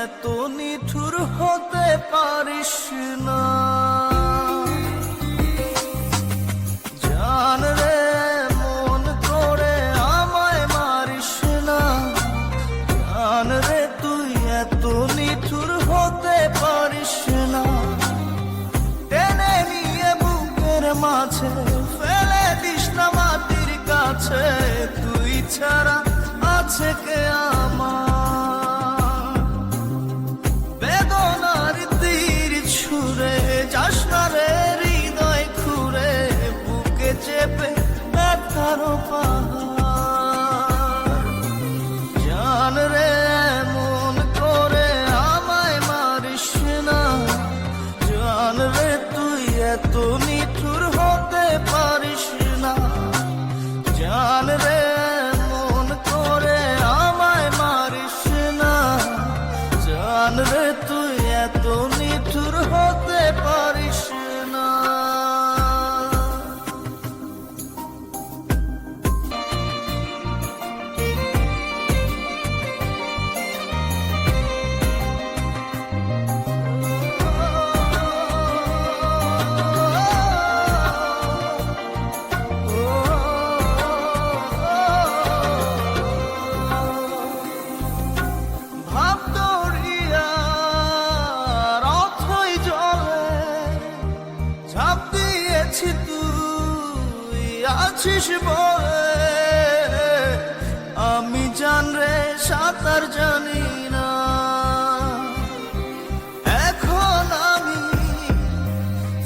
এত নিঠুর হতে পারিস না। জান রে মন করে আমায় মারিস না। জান রে তুই এত নিঠুর হতে পারিস না। টেনে নিয়ে বুকের মাঝে ফেলে দিস না মাটির কাছে। তুই ছাড়া আছে কে আমার? বেদনার তীর ছুঁড়ে যাস না রে হৃদয় খুঁড়ে। বুকে চেপে ব্যথার পাহাড়। জান রে মন করে আমায় মারিস না। জান রে তুই এত নিঠুর হতে পারিস না। জান রে মন করে আমায় মারিস না। জান রে তুই এত নিঠুর হতে পারিস না। তুই আছিস বলে আমি জান রে সাঁতার জানি না। এখন আমি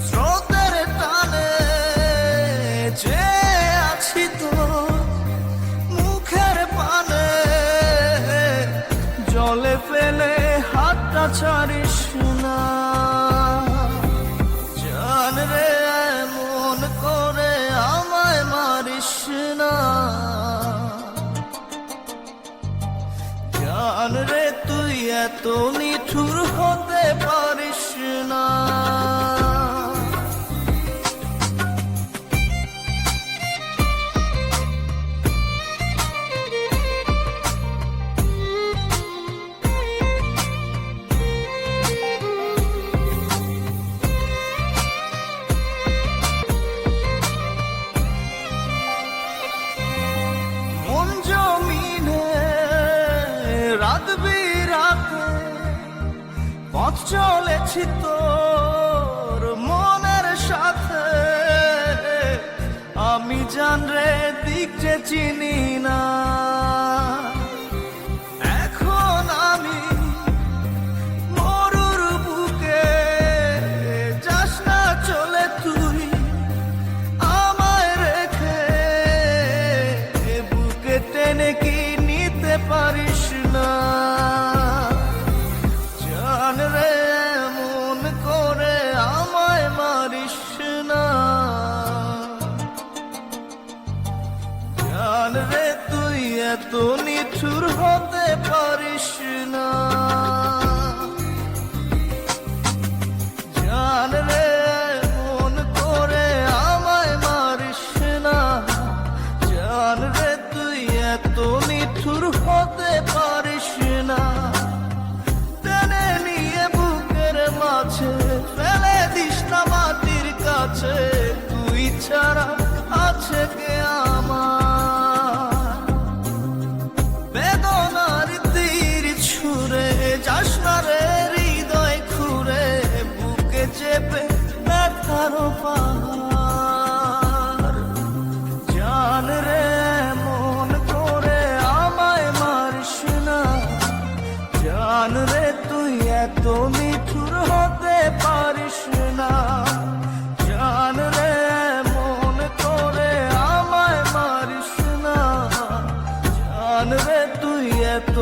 স্রোতের টানে যে আছি তো মুখের পানে। জলে ফেলে হাতটা ছাড়িস না। জান রে মন করে আমায় মারিস না। জান রে তুই এত নিঠুর হতে পারিস না। রাত বিরাতে পথ চলেছি তোর মনের সাথে। আমি জান রে দিক যে চিনি না। এখন আমি মরুর বুকে যাস না চলে তুই আমায় রেখে। বুকে টেনে কি নিতে পারিস না। জান রে মন করে আমায় মারিস না। জান রে তুই এত নিঠুর হতে পারিস না। জান রে মন করে আমায় মারিস না। জান রে তুই এত নিঠুর হতে পারিস না। টেনে নিয়ে বুকের মাঝে ফেলে দিস না মাটির কাছে। তুই ছাড়া আছে কে আমার? বেদনার তীর ছুঁড়ে যাস না রে হৃদয় খুঁড়ে। বুকে চেপে ব্যথার পাহাড়। জান রে মন করে আমায় মারিস না। জান রে তুই এত নিঠুর হতে পারিস না। জান রে মন করে আমায় মারিস না। জান রে তুই এত